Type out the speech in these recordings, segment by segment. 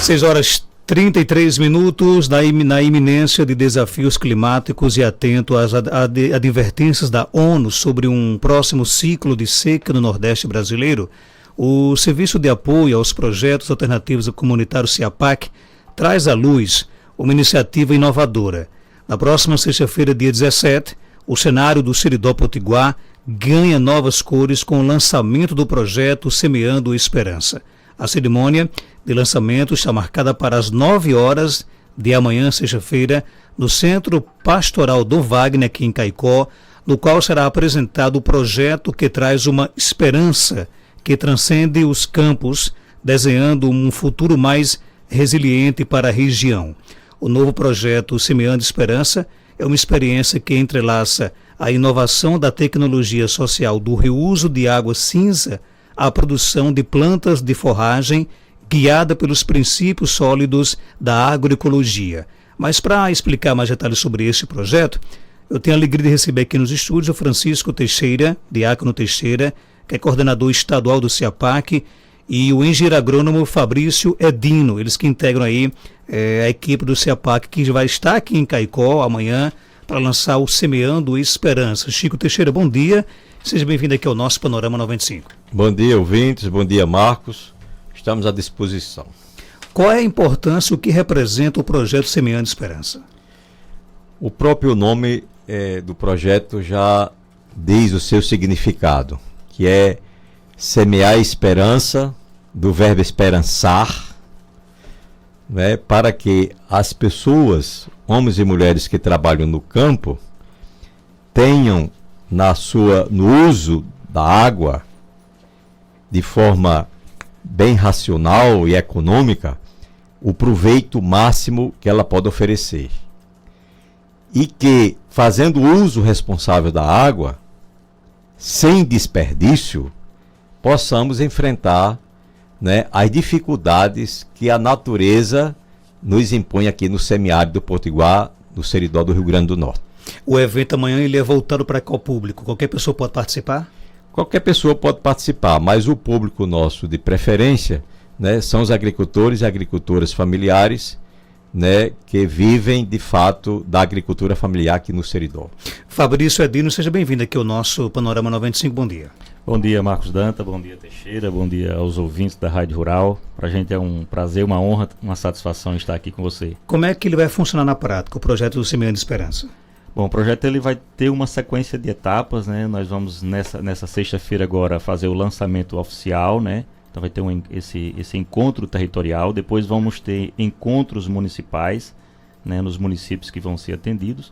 6h33, na iminência de desafios climáticos e atento às advertências da ONU sobre um próximo ciclo de seca no Nordeste brasileiro, o Serviço de Apoio aos Projetos Alternativos Comunitários CEAPAC traz à luz uma iniciativa inovadora. Na próxima sexta-feira, dia 17, o cenário do Seridó Potiguar ganha novas cores com o lançamento do projeto Semeando Esperança. A cerimônia de lançamento está marcada para as 9 horas de amanhã, sexta-feira, no Centro Pastoral Dom Wagner, aqui em Caicó, no qual será apresentado o projeto que traz uma esperança que transcende os campos, desenhando um futuro mais resiliente para a região. O novo projeto Semeando Esperança é uma experiência que entrelaça a inovação da tecnologia social do reuso de água cinza à produção de plantas de forragem guiada pelos princípios sólidos da agroecologia. Mas para explicar mais detalhes sobre esse projeto, eu tenho a alegria de receber aqui nos estúdios o Francisco Teixeira, Diácono Teixeira, que é coordenador estadual do CEAPAC, e o engenheiro agrônomo Fabrício Edino, eles que integram aí a equipe do CEAPAC, que vai estar aqui em Caicó amanhã para lançar o Semeando Esperança. Chico Teixeira, bom dia. Seja bem-vindo aqui ao nosso Panorama 95. Bom dia, ouvintes. Bom dia, Marcos. Estamos à disposição. Qual é a importância, o que representa o projeto Semeando Esperança? O próprio nome do projeto já diz o seu significado, que é semear esperança, do verbo esperançar, né, para que as pessoas, homens e mulheres que trabalham no campo, tenham no uso da água de forma bem racional e econômica o proveito máximo que ela pode oferecer. E que, fazendo uso responsável da água, sem desperdício, possamos enfrentar, né, as dificuldades que a natureza nos impõe aqui no semiárido do Potiguar, no Seridó do Rio Grande do Norte. O evento amanhã ele é voltado para qual público? Qualquer pessoa pode participar? Qualquer pessoa pode participar, mas o público nosso de preferência, né, são os agricultores e agricultoras familiares, né, que vivem de fato da agricultura familiar aqui no Seridó. Fabrício Edino, seja bem-vindo aqui ao nosso Panorama 95, bom dia. Bom dia, Marcos Danta, bom dia, Teixeira, bom dia aos ouvintes da Rádio Rural. Para a gente é um prazer, uma honra, uma satisfação estar aqui com você. Como é que ele vai funcionar na prática, o projeto do Semeando Esperança? Bom, o projeto ele vai ter uma sequência de etapas, né? Nós vamos nessa sexta-feira agora fazer o lançamento oficial, né? Então vai ter esse encontro territorial, depois vamos ter encontros municipais, né, nos municípios que vão ser atendidos.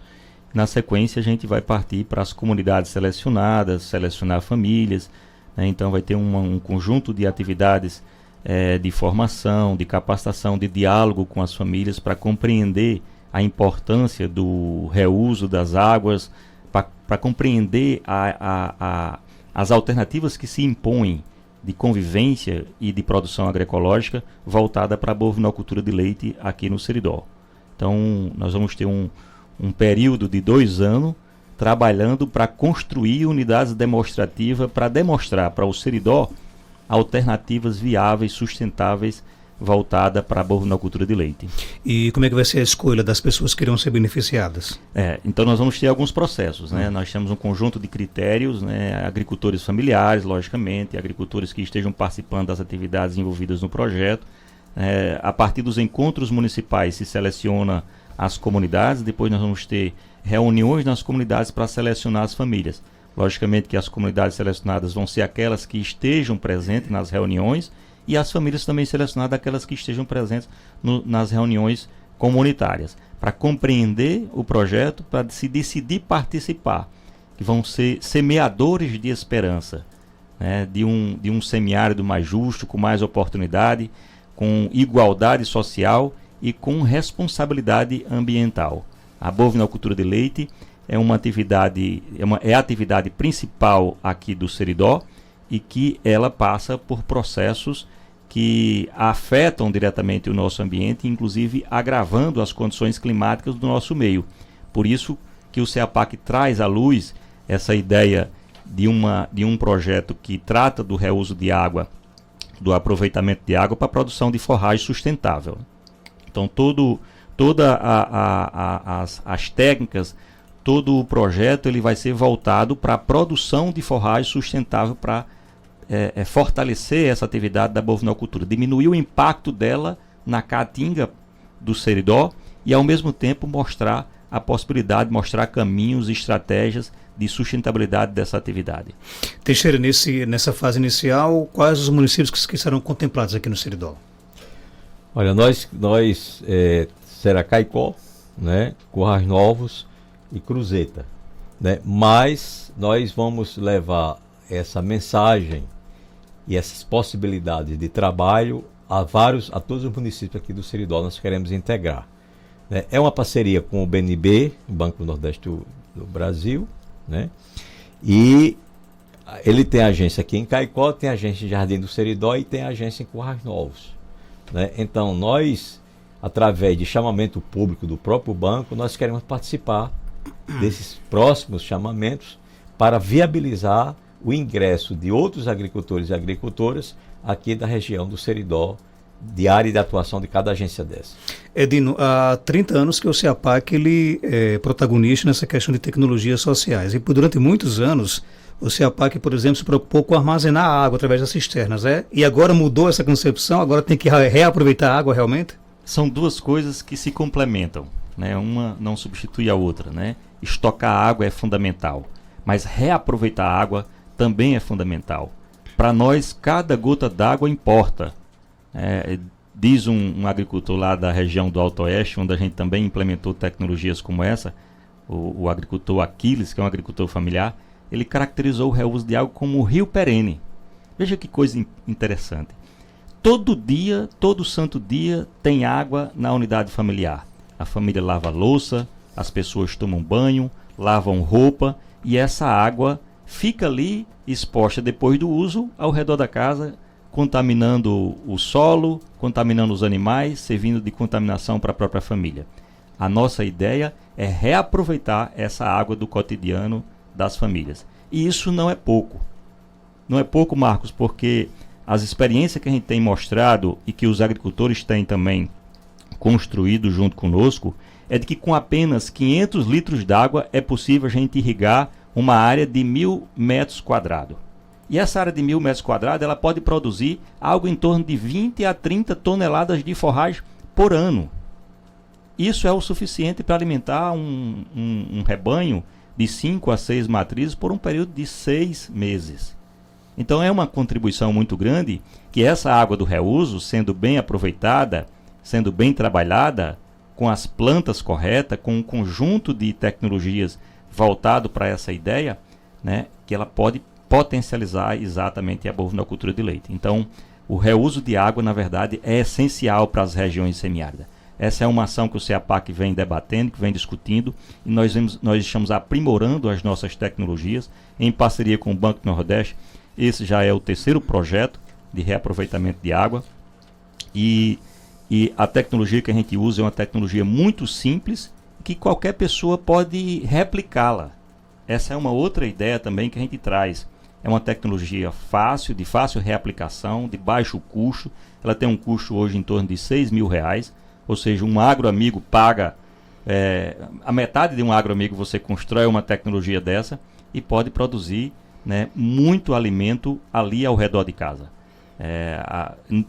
Na sequência a gente vai partir para as comunidades selecionadas, selecionar famílias, né? Então vai ter um conjunto de atividades de formação, de capacitação, de diálogo com as famílias para compreender a importância do reuso das águas, para compreender as alternativas que se impõem de convivência e de produção agroecológica voltada para a bovinocultura de leite aqui no Seridó. Então nós vamos ter um período de 2 anos trabalhando para construir unidades demonstrativas para demonstrar para o Seridó alternativas viáveis, sustentáveis, voltada para a bovinocultura de leite. E como é que vai ser a escolha das pessoas que irão ser beneficiadas? Então nós vamos ter alguns processos, né? Nós temos um conjunto de critérios, né? Agricultores familiares, logicamente, agricultores que estejam participando das atividades envolvidas no projeto. A partir dos encontros municipais se seleciona as comunidades, depois nós vamos ter reuniões nas comunidades para selecionar as famílias. Logicamente que as comunidades selecionadas vão ser aquelas que estejam presentes nas reuniões, e as famílias também selecionadas aquelas que estejam presentes nas reuniões comunitárias, para compreender o projeto, para se decidir participar, que vão ser semeadores de esperança, né, de um semiárido mais justo, com mais oportunidade, com igualdade social e com responsabilidade ambiental. A bovinocultura de leite é uma atividade, é a atividade principal aqui do Seridó, e que ela passa por processos que afetam diretamente o nosso ambiente, inclusive agravando as condições climáticas do nosso meio. Por isso que o CEAPAC traz à luz essa ideia de um projeto que trata do reuso de água do aproveitamento de água para a produção de forragem sustentável. Então, todas as técnicas, todo o projeto ele vai ser voltado para a produção de forragem sustentável para fortalecer essa atividade da bovinocultura, diminuir o impacto dela na caatinga do Seridó e, ao mesmo tempo, mostrar a possibilidade, mostrar caminhos e estratégias de sustentabilidade dessa atividade. Teixeira, nessa fase inicial, quais os municípios que serão contemplados aqui no Seridó? Olha, nós será Caicó, né, Currais Novos e Cruzeta, né? Mas nós vamos levar essa mensagem e essas possibilidades de trabalho a todos os municípios aqui do Seridó. Nós queremos integrar, né? É uma parceria com o BNB, o Banco do Nordeste do Brasil, né? E ele tem agência aqui em Caicó, tem agência em Jardim do Seridó e tem agência em Currais Novos, né? Então nós, através de chamamento público do próprio banco, nós queremos participar desses próximos chamamentos para viabilizar o ingresso de outros agricultores e agricultoras aqui da região do Seridó, de área de atuação de cada agência dessa. Edino, há 30 anos que o CEAPAC ele é protagonista nessa questão de tecnologias sociais e durante muitos anos o CEAPAC, por exemplo, se preocupou com armazenar água através das cisternas, e agora mudou essa concepção, agora tem que reaproveitar a água realmente? São duas coisas que se complementam, né? Uma não substitui a outra, né? Estocar água é fundamental, mas reaproveitar a água também é fundamental. Para nós, cada gota d'água importa. Diz um agricultor lá da região do Alto Oeste, onde a gente também implementou tecnologias como essa, o agricultor Aquiles, que é um agricultor familiar, ele caracterizou o reuso de água como um rio perene. Veja que coisa interessante. Todo dia, todo santo dia, tem água na unidade familiar. A família lava a louça, as pessoas tomam banho, lavam roupa, e essa água fica ali exposta depois do uso ao redor da casa, contaminando o solo, contaminando os animais, servindo de contaminação para a própria família. A nossa ideia é reaproveitar essa água do cotidiano das famílias. E isso não é pouco. Não é pouco, Marcos, porque as experiências que a gente tem mostrado e que os agricultores têm também construído junto conosco é de que com apenas 500 litros d'água é possível a gente irrigar uma área de 1.000 metros quadrados. E essa área de 1.000 metros quadrados ela pode produzir algo em torno de 20 a 30 toneladas de forragem por ano. Isso é o suficiente para alimentar um rebanho de 5 a 6 matrizes por um período de 6 meses. Então é uma contribuição muito grande que essa água do reuso, sendo bem aproveitada, sendo bem trabalhada, com as plantas corretas, com um conjunto de tecnologias voltado para essa ideia, né, que ela pode potencializar exatamente a bovinocultura de leite. Então, o reuso de água, na verdade, é essencial para as regiões semiáridas. Essa é uma ação que o CEAPAC vem debatendo, que vem discutindo, e nós estamos aprimorando as nossas tecnologias em parceria com o Banco do Nordeste. Esse já é o terceiro projeto de reaproveitamento de água. E a tecnologia que a gente usa é uma tecnologia muito simples, que qualquer pessoa pode replicá-la. Essa é uma outra ideia também que a gente traz. É uma tecnologia fácil, de fácil reaplicação, de baixo custo. Ela tem um custo hoje em torno de R$6.000, ou seja, um agroamigo paga, a metade de um agroamigo você constrói uma tecnologia dessa e pode produzir, né, muito alimento ali ao redor de casa.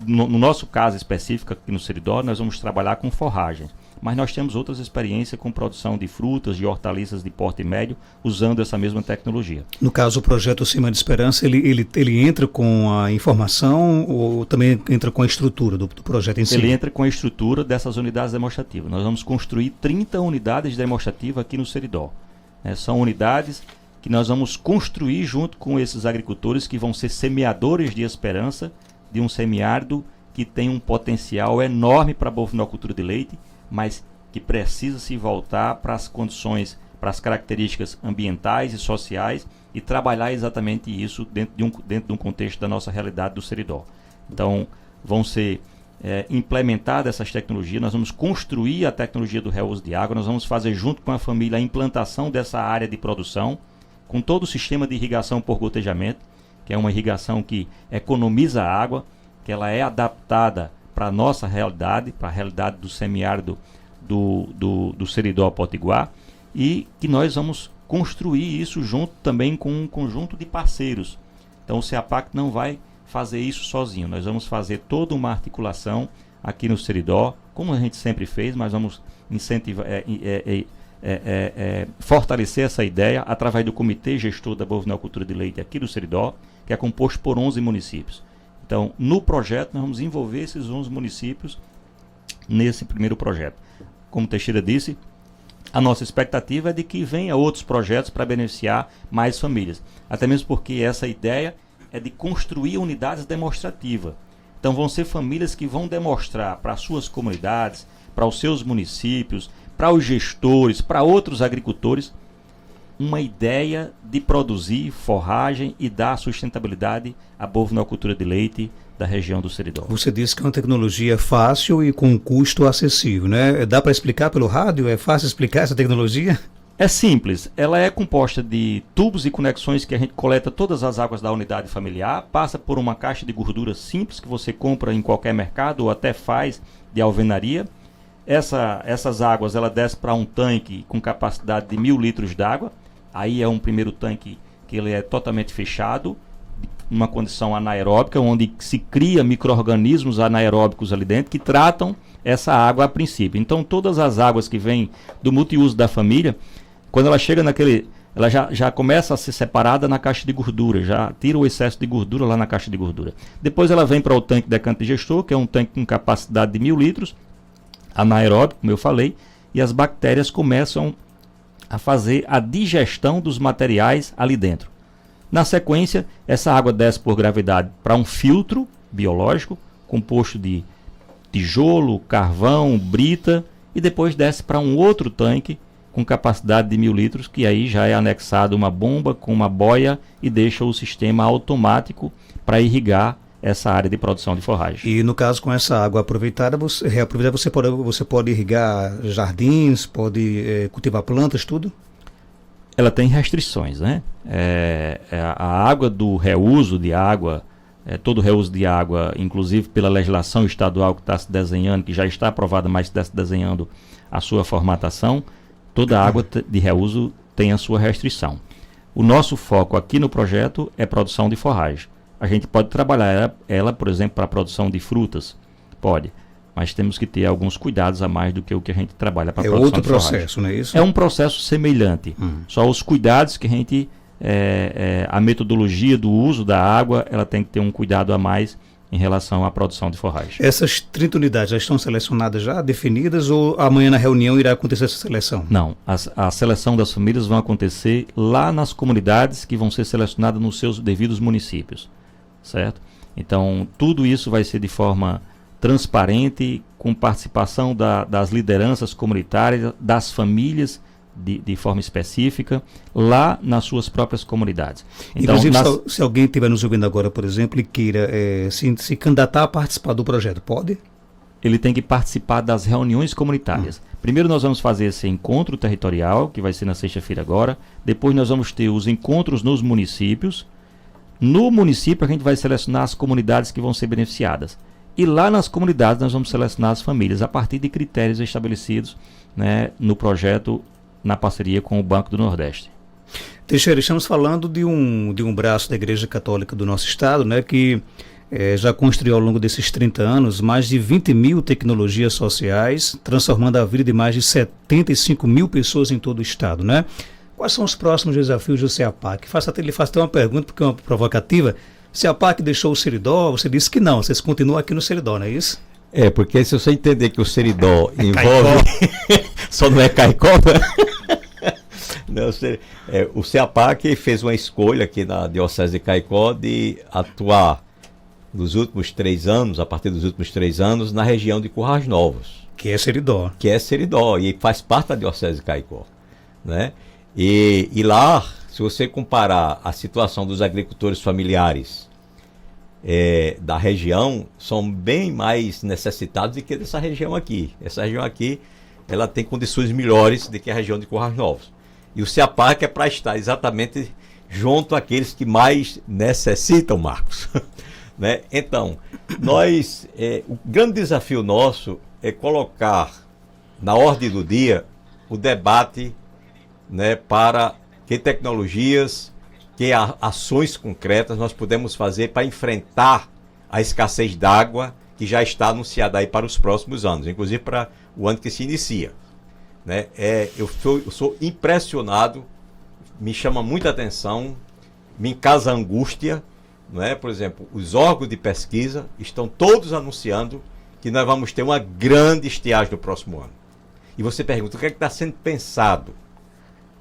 No nosso caso específico aqui no Seridó, nós vamos trabalhar com forragens, mas nós temos outras experiências com produção de frutas e hortaliças de porte médio usando essa mesma tecnologia. No caso, o projeto Cima de Esperança, ele entra com a informação ou também entra com a estrutura do projeto em si? Ele entra com a estrutura dessas unidades demonstrativas. Nós vamos construir 30 unidades demonstrativas aqui no Seridó. São unidades que nós vamos construir junto com esses agricultores que vão ser semeadores de esperança de um semiárido que tem um potencial enorme para a bovinocultura de leite, mas que precisa se voltar para as condições, para as características ambientais e sociais e trabalhar exatamente isso dentro de um contexto da nossa realidade do Seridó. Então, vão ser implementadas essas tecnologias, nós vamos construir a tecnologia do reuso de água, nós vamos fazer junto com a família a implantação dessa área de produção, com todo o sistema de irrigação por gotejamento, que é uma irrigação que economiza água, que ela é adaptada para a nossa realidade, para a realidade do semiárido do Seridó Potiguar, e que nós vamos construir isso junto também com um conjunto de parceiros. Então o CEAPAC não vai fazer isso sozinho, nós vamos fazer toda uma articulação aqui no Seridó, como a gente sempre fez, mas vamos incentivar, fortalecer essa ideia através do Comitê Gestor da Bovinocultura de Leite aqui do Seridó, que é composto por 11 municípios. Então, no projeto, nós vamos envolver esses 11 municípios nesse primeiro projeto. Como Teixeira disse, a nossa expectativa é de que venha outros projetos para beneficiar mais famílias. Até mesmo porque essa ideia é de construir unidades demonstrativas. Então, vão ser famílias que vão demonstrar para as suas comunidades, para os seus municípios, para os gestores, para outros agricultores, uma ideia de produzir forragem e dar sustentabilidade à bovinocultura de leite da região do Seridó. Você disse que é uma tecnologia fácil e com um custo acessível, né? Dá para explicar pelo rádio? É fácil explicar essa tecnologia? É simples, ela é composta de tubos e conexões que a gente coleta todas as águas da unidade familiar, passa por uma caixa de gordura simples que você compra em qualquer mercado ou até faz de alvenaria. Essas águas ela desce para um tanque com capacidade de 1.000 litros d'água. Aí é um primeiro tanque que ele é totalmente fechado, uma condição anaeróbica, onde se cria micro-organismos anaeróbicos ali dentro que tratam essa água a princípio. Então todas as águas que vêm do multiuso da família, quando ela chega ela já começa a ser separada na caixa de gordura, já tira o excesso de gordura lá na caixa de gordura. Depois ela vem para o tanque decante gestor, que é um tanque com capacidade de 1.000 litros, anaeróbico, como eu falei, e as bactérias começam a fazer a digestão dos materiais ali dentro. Na sequência, essa água desce por gravidade para um filtro biológico, composto de tijolo, carvão, brita, e depois desce para um outro tanque com capacidade de 1.000 litros, que aí já é anexado uma bomba com uma boia e deixa o sistema automático para irrigar essa área de produção de forragem. E no caso, com essa água aproveitada, você pode irrigar jardins, pode cultivar plantas, tudo? Ela tem restrições, né? A água do reuso de água, todo reuso de água, inclusive pela legislação estadual que está se desenhando, que já está aprovada, mas está se desenhando a sua formatação, toda água de reuso tem a sua restrição. O nosso foco aqui no projeto é produção de forragem. A gente pode trabalhar ela, por exemplo, para a produção de frutas, pode, mas temos que ter alguns cuidados a mais do que o que a gente trabalha para a produção de forragem. É outro processo, não é isso? É um processo semelhante, só os cuidados que a gente, a metodologia do uso da água, ela tem que ter um cuidado a mais em relação à produção de forragem. Essas 30 unidades já estão selecionadas, já definidas, ou amanhã na reunião irá acontecer essa seleção? Não, a seleção das famílias vai acontecer lá nas comunidades que vão ser selecionadas nos seus devidos municípios. Certo? Então, tudo isso vai ser de forma transparente, com participação das lideranças comunitárias, das famílias de forma específica, lá nas suas próprias comunidades. Então, inclusive, se alguém estiver nos ouvindo agora, por exemplo, e queira se candidatar a participar do projeto, pode? Ele tem que participar das reuniões comunitárias. Primeiro nós vamos fazer esse encontro territorial, que vai ser na sexta-feira agora. Depois nós vamos ter os encontros nos municípios. No município a gente vai selecionar as comunidades que vão ser beneficiadas. E lá nas comunidades nós vamos selecionar as famílias a partir de critérios estabelecidos, né, no projeto, na parceria com o Banco do Nordeste. Teixeira, estamos falando de um braço da Igreja Católica do nosso estado, né, que já construiu ao longo desses 30 anos mais de 20 mil tecnologias sociais, transformando a vida de mais de 75 mil pessoas em todo o estado, né? Quais são os próximos desafios do CEAPAC? Ele faz até uma pergunta, porque é uma provocativa. O CEAPAC deixou o Seridó, você disse que não, vocês continuam aqui no Seridó, não é isso? Porque se você entender que o Seridó envolve... Só não é Caicó, né? Não, o CEAPAC fez uma escolha aqui na Diocese de Caicó de atuar nos últimos 3 anos, a partir dos últimos 3 anos, na região de Currais Novos. Que é Seridó. Que é Seridó, e faz parte da Diocese de Caicó, né? E lá, se você comparar a situação dos agricultores familiares da região, são bem mais necessitados do que dessa região aqui. Essa região aqui, ela tem condições melhores do que a região de Currais Novos. E o CEAPAC é para estar exatamente junto àqueles que mais necessitam, Marcos. Né? Então, o grande desafio nosso é colocar na ordem do dia o debate, né, para que tecnologias, que ações concretas nós podemos fazer para enfrentar a escassez d'água que já está anunciada aí para os próximos anos, inclusive para o ano que se inicia. Né? Eu sou impressionado, me chama muita atenção, me causa angústia, não é? Por exemplo, os órgãos de pesquisa estão todos anunciando que nós vamos ter uma grande estiagem no próximo ano. E você pergunta, o que é que está sendo pensado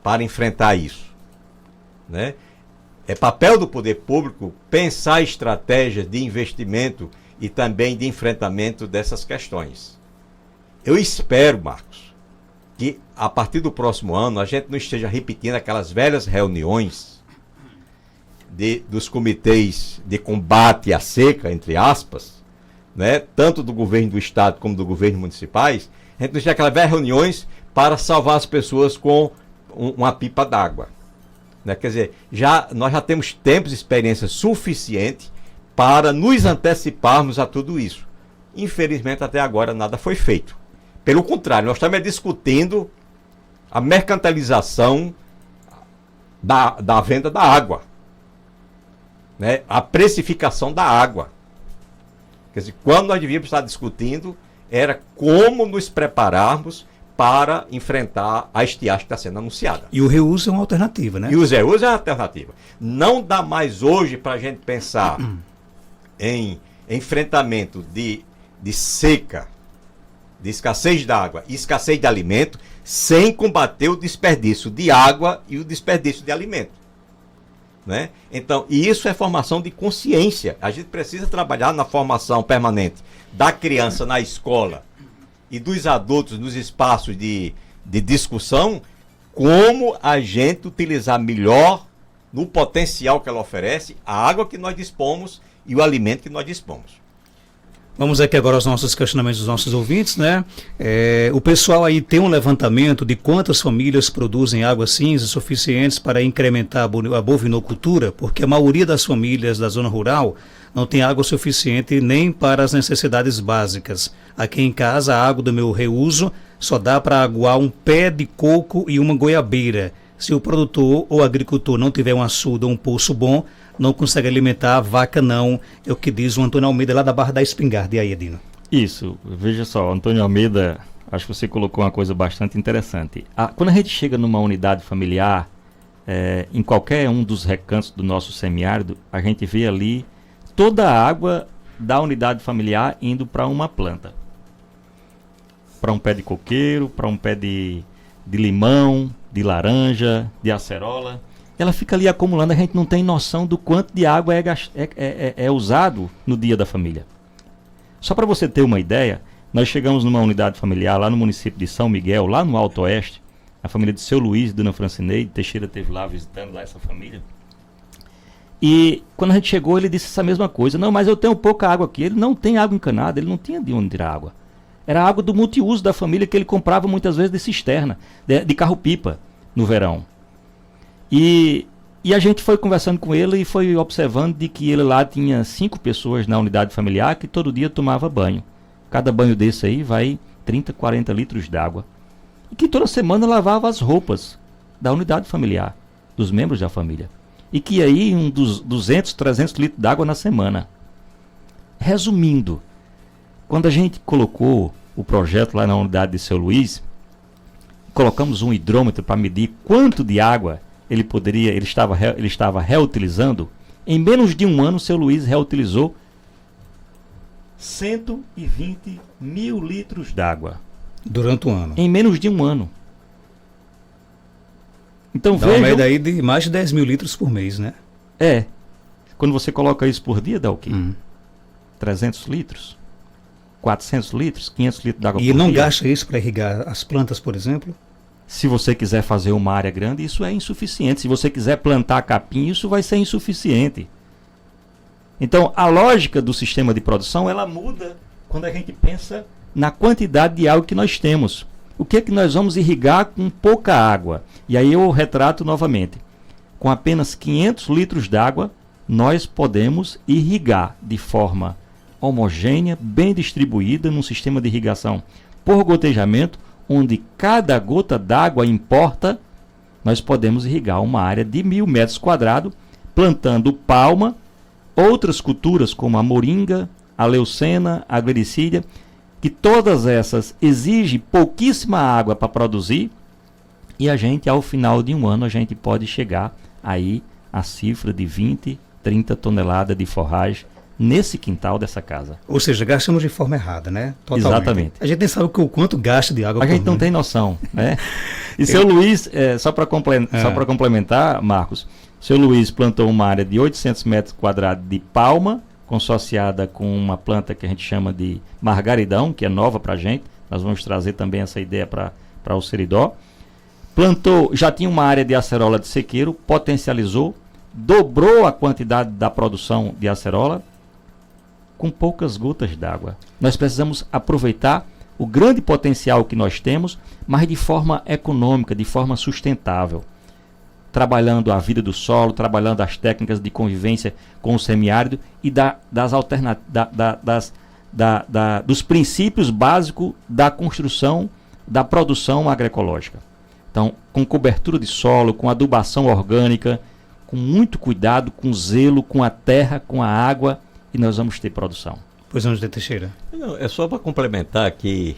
para enfrentar isso? Né? É papel do poder público pensar estratégias de investimento e também de enfrentamento dessas questões. Eu espero, Marcos, que a partir do próximo ano a gente não esteja repetindo aquelas velhas reuniões dos comitês de combate à seca, entre aspas, né, tanto do governo do estado como do governo municipais, a gente não esteja aquelas velhas reuniões para salvar as pessoas com uma pipa d'água. Né? Quer dizer, nós já temos tempos e experiência suficiente para nos anteciparmos a tudo isso. Infelizmente, até agora nada foi feito. Pelo contrário, nós estamos discutindo a mercantilização da venda da água, né? A precificação da água. Quer dizer, quando nós devíamos estar discutindo era como nos prepararmos para enfrentar a estiagem que está sendo anunciada. E o reuso é uma alternativa, né? E o reuso é uma alternativa. Não dá mais hoje para a gente pensar em enfrentamento de seca, de escassez de água e escassez de alimento, sem combater o desperdício de água e o desperdício de alimento. Né? Então, e isso é formação de consciência. A gente precisa trabalhar na formação permanente da criança na escola e dos adultos nos espaços de discussão, como a gente utilizar melhor no potencial que ela oferece, a água que nós dispomos e o alimento que nós dispomos. Vamos aqui agora aos nossos questionamentos dos nossos ouvintes, né? O pessoal aí tem um levantamento de quantas famílias produzem águas cinza suficientes para incrementar a bovinocultura, porque a maioria das famílias da zona rural não tem água suficiente nem para as necessidades básicas. Aqui em casa, a água do meu reuso só dá para aguar um pé de coco e uma goiabeira. Se o produtor ou agricultor não tiver um açude ou um poço bom, não consegue alimentar a vaca, não. É o que diz o Antônio Almeida, lá da Barra da Espingarda. E aí, Edino? Isso. Veja só, Antônio Almeida, acho que você colocou uma coisa bastante interessante. Quando a gente chega numa unidade familiar, em qualquer um dos recantos do nosso semiárido, a gente vê ali toda a água da unidade familiar indo para uma planta. Para um pé de coqueiro, para um pé de limão, de laranja, de acerola. Ela fica ali acumulando, a gente não tem noção do quanto de água é usado no dia da família. Só para você ter uma ideia, nós chegamos numa unidade familiar lá no município de São Miguel, lá no Alto Oeste, a família de Seu Luiz e Dona Francineide. Teixeira esteve lá visitando lá essa família. E quando a gente chegou, ele disse essa mesma coisa. Não, mas eu tenho pouca água aqui. Ele não tem água encanada, ele não tinha de onde tirar água. Era água do multiuso da família que ele comprava muitas vezes de cisterna, de carro-pipa no verão. E a gente foi conversando com ele e foi observando de que ele lá tinha 5 pessoas na unidade familiar que todo dia tomava banho. Cada banho desse aí vai 30, 40 litros d'água. E que toda semana lavava as roupas da unidade familiar, dos membros da família. E que aí dos 200, 300 litros d'água na semana. Resumindo, quando a gente colocou o projeto lá na unidade de Seu Luiz, colocamos um hidrômetro para medir quanto de água ele estava reutilizando. Em menos de um ano, Seu Luiz reutilizou 120 mil litros d'água. Durante um ano. Em menos de um ano. Então dá uma média aí de mais de 10 mil litros por mês, né? Quando você coloca isso por dia, dá o quê? 300 litros? 400 litros? 500 litros d'água por dia? E não gasta isso para irrigar as plantas, por exemplo? Se você quiser fazer uma área grande, isso é insuficiente. Se você quiser plantar capim, isso vai ser insuficiente. Então, a lógica do sistema de produção, ela muda quando a gente pensa na quantidade de água que nós temos. O que é que nós vamos irrigar com pouca água? E aí eu retrato novamente. Com apenas 500 litros d'água, nós podemos irrigar de forma homogênea, bem distribuída, num sistema de irrigação por gotejamento, onde cada gota d'água importa. Nós podemos irrigar uma área de 1.000 metros quadrados, plantando palma, outras culturas como a moringa, a leucena, a glericídia, que todas essas exigem pouquíssima água para produzir, e a gente, ao final de um ano, a gente pode chegar aí a cifra de 20, 30 toneladas de forragem nesse quintal dessa casa. Ou seja, gastamos de forma errada, né? Totalmente. Exatamente. A gente nem sabe o quanto gasta de água. A gente não tem noção, né? E seu Luiz, só para complementar, Marcos, seu Luiz plantou uma área de 800 metros quadrados de palma, consociada com uma planta que a gente chama de margaridão, que é nova para a gente. Nós vamos trazer também essa ideia para o Seridó. Plantou, já tinha uma área de acerola de sequeiro, potencializou, dobrou a quantidade da produção de acerola com poucas gotas d'água. Nós precisamos aproveitar o grande potencial que nós temos, mas de forma econômica, de forma sustentável. Trabalhando a vida do solo, trabalhando as técnicas de convivência com o semiárido e dos princípios básicos da construção, da produção agroecológica. Então, com cobertura de solo, com adubação orgânica, com muito cuidado, com zelo, com a terra, com a água, e nós vamos ter produção. Pois não, Teixeira. Não, é só para complementar que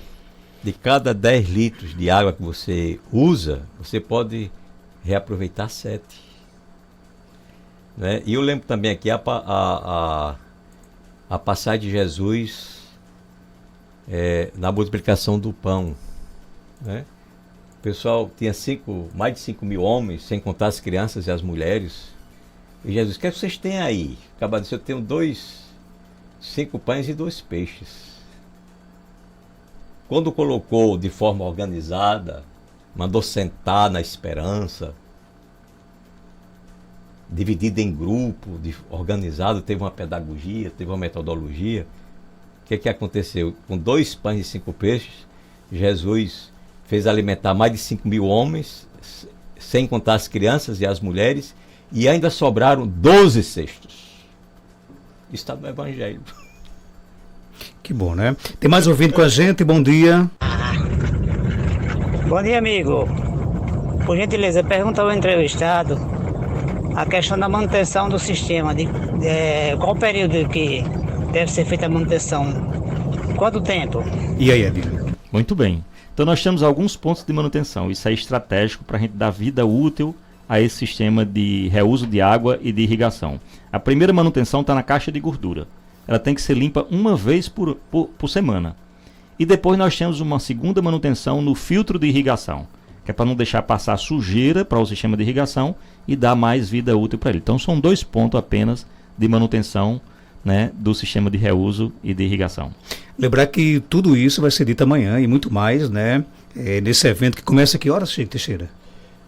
de cada 10 litros de água que você usa, você pode reaproveitar 7. Né? E eu lembro também aqui a passagem de Jesus na multiplicação do pão. Né? O pessoal tinha mais de 5 mil homens, sem contar as crianças e as mulheres. E Jesus, o que vocês têm aí? Acabado de dizer, eu tenho 5 pães e 2 peixes. Quando colocou de forma organizada, mandou sentar na esperança, dividido em grupo, organizado, teve uma pedagogia, teve uma metodologia. O que aconteceu? Com 2 pães e 5 peixes, Jesus fez alimentar mais de 5 mil homens, sem contar as crianças e as mulheres, e ainda sobraram 12 cestos. Isso está no Evangelho. Que bom, né? Tem mais ouvindo com a gente, bom dia. Bom dia, amigo. Por gentileza, pergunta ao entrevistado a questão da manutenção do sistema. Qual o período que deve ser feita a manutenção? Quanto tempo? E aí, Edinho? Muito bem. Então nós temos alguns pontos de manutenção. Isso é estratégico para a gente dar vida útil a esse sistema de reuso de água e de irrigação. A primeira manutenção está na caixa de gordura. Ela tem que ser limpa uma vez por semana. E depois nós temos uma segunda manutenção no filtro de irrigação, que é para não deixar passar sujeira para o sistema de irrigação e dar mais vida útil para ele. Então são 2 pontos apenas de manutenção, né, do sistema de reuso e de irrigação. Lembrar que tudo isso vai ser dito amanhã e muito mais, né? Nesse evento que começa aqui horas, Chico Teixeira?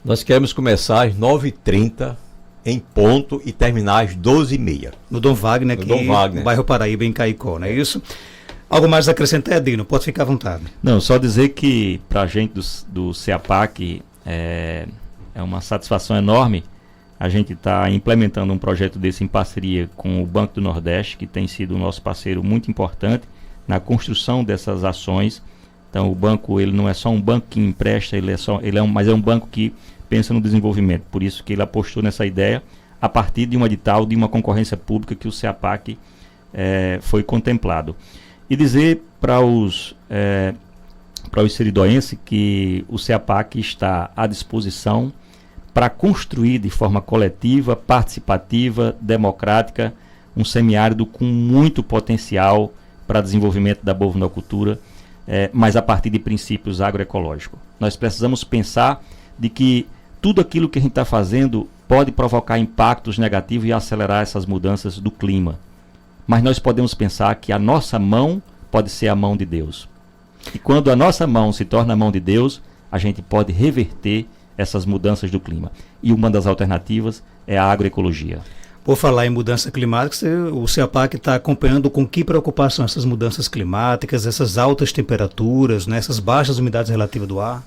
Nós queremos começar às 9h30 em ponto e terminar às 12h30. No Dom Wagner, aqui no bairro Paraíba, em Caicó, não é isso? Algo mais a acrescentar, Edino? Pode ficar à vontade. Não, só dizer que para a gente do CEAPAC é uma satisfação enorme a gente está implementando um projeto desse em parceria com o Banco do Nordeste, que tem sido o nosso parceiro muito importante na construção dessas ações. Então o banco, ele não é só um banco que empresta, mas é um banco que pensa no desenvolvimento. Por isso que ele apostou nessa ideia a partir de um edital, de uma concorrência pública que o CEAPAC foi contemplado. E dizer para os seridóenses que o CEAPAC está à disposição para construir de forma coletiva, participativa, democrática, um semiárido com muito potencial para desenvolvimento da bovinocultura, mas a partir de princípios agroecológicos. Nós precisamos pensar de que tudo aquilo que a gente está fazendo pode provocar impactos negativos e acelerar essas mudanças do clima. Mas nós podemos pensar que a nossa mão pode ser a mão de Deus. E quando a nossa mão se torna a mão de Deus, a gente pode reverter essas mudanças do clima. E uma das alternativas é a agroecologia. Por falar em mudança climática, o CEAPAC está acompanhando com que preocupação essas mudanças climáticas, essas altas temperaturas, né, essas baixas umidades relativas do ar?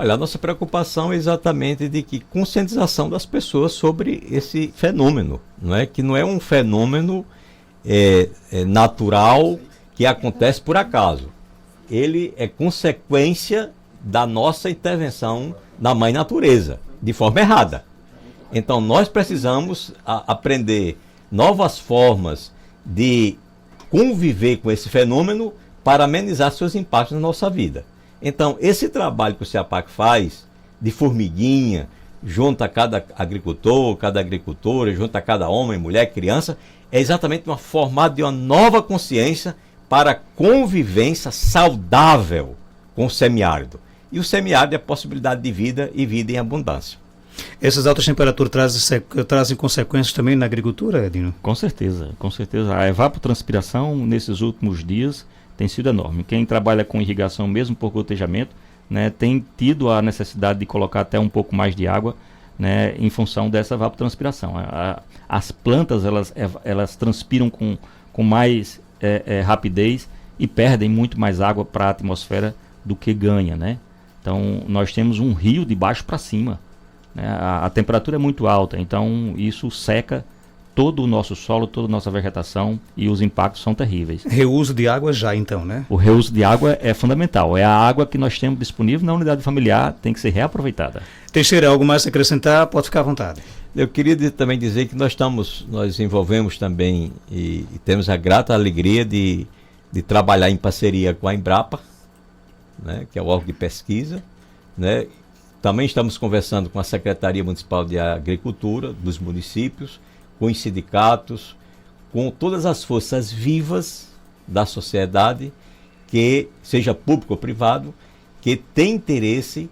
Olha, a nossa preocupação é exatamente de que conscientização das pessoas sobre esse fenômeno, não é? Que não é um fenômeno natural que acontece por acaso. Ele é consequência da nossa intervenção na mãe natureza, de forma errada. Então nós precisamos aprender novas formas de conviver com esse fenômeno para amenizar seus impactos na nossa vida. Então, esse trabalho que o CEAPAC faz, de formiguinha, junto a cada agricultor, cada agricultora, junto a cada homem, mulher, criança, é exatamente uma formada de uma nova consciência para a convivência saudável com o semiárido. E o semiárido é a possibilidade de vida e vida em abundância. Essas altas temperaturas trazem consequências também na agricultura, Edino? Com certeza, com certeza. A evapotranspiração nesses últimos dias tem sido enorme. Quem trabalha com irrigação, mesmo por gotejamento, né, tem tido a necessidade de colocar até um pouco mais de água, né, em função dessa evapotranspiração. As plantas elas transpiram com mais rapidez e perdem muito mais água para a atmosfera do que ganha, né? Então nós temos um rio de baixo para cima, né? A temperatura é muito alta, então isso seca todo o nosso solo, toda a nossa vegetação, e os impactos são terríveis. Reuso de água já então, né? O reuso de água é fundamental. É a água que nós temos disponível na unidade familiar, tem que ser reaproveitada. Teixeira, algo mais a acrescentar? Pode ficar à vontade. Eu queria também dizer que nós envolvemos também e temos a grata alegria de trabalhar em parceria com a Embrapa, né, que é o órgão de pesquisa, né? Também estamos conversando com a Secretaria Municipal de Agricultura dos municípios, com os sindicatos, com todas as forças vivas da sociedade, que seja público ou privado, que tem interesse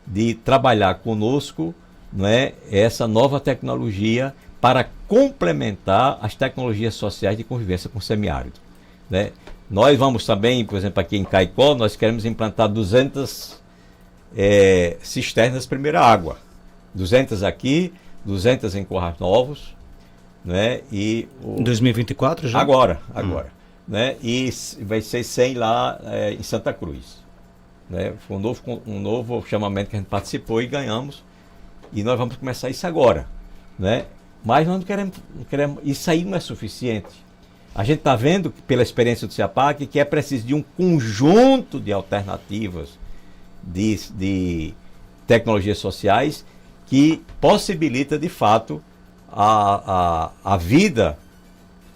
de trabalhar conosco, não é, essa nova tecnologia para complementar as tecnologias sociais de convivência com o semiárido, né? Nós vamos também, por exemplo, aqui em Caicó, nós queremos implantar 200 cisternas de primeira água. 200 aqui, 200 em Currais Novos, né? E em 2024 já? Agora. Né? E vai ser 100 lá em Santa Cruz. Né? Foi um novo chamamento que a gente participou e ganhamos. E nós vamos começar isso agora. Né? Mas nós não queremos. Isso aí não é suficiente. A gente está vendo, pela experiência do CEAPAC, que é preciso de um conjunto de alternativas de tecnologias sociais que possibilita, de fato, a vida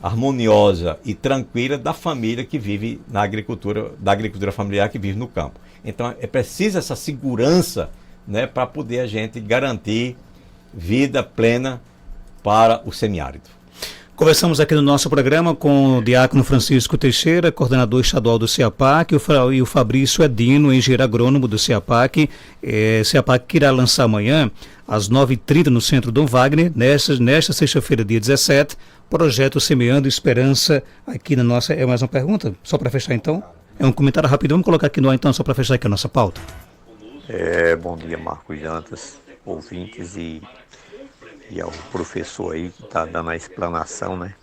harmoniosa e tranquila da família que vive da agricultura familiar que vive no campo. Então é preciso essa segurança, né, para poder a gente garantir vida plena para o semiárido. Conversamos aqui no nosso programa com o diácono Francisco Teixeira, coordenador estadual do CEAPAC, e o Fabrício Edino, engenheiro agrônomo do CEAPAC. CEAPAC que irá lançar amanhã, às 9h30, no Centro Dom Wagner, nesta sexta-feira, dia 17, projeto Semeando Esperança. Aqui na nossa... É mais uma pergunta? Só para fechar, então? É um comentário rápido. Vamos colocar aqui no ar, então, só para fechar aqui a nossa pauta. Bom dia, Marcos Jantas, ouvintes e ao professor aí que está dando a explanação, né,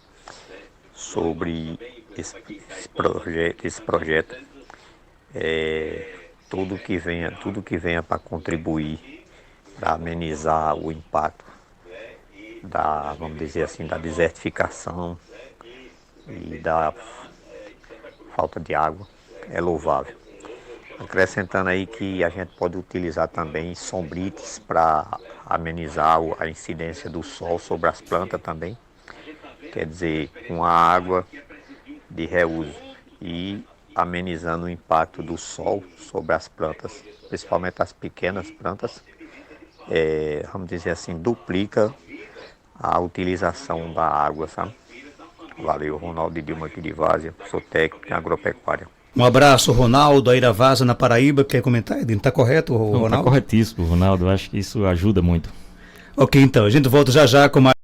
sobre esse projeto. Tudo que venha para contribuir, para amenizar o impacto vamos dizer assim, da desertificação e da falta de água, é louvável. Acrescentando aí que a gente pode utilizar também sombrites para amenizar a incidência do sol sobre as plantas também. Quer dizer, com a água de reuso e amenizando o impacto do sol sobre as plantas, principalmente as pequenas plantas, vamos dizer assim, duplica a utilização da água, sabe? Valeu, Ronaldo e Dilma aqui de Várzea, sou técnico em agropecuária. Um abraço, Ronaldo, a Iravaza, na Paraíba. Quer comentar, Edino? Está correto, Ronaldo? Está corretíssimo, Ronaldo. Acho que isso ajuda muito. Ok, então. A gente volta já com mais.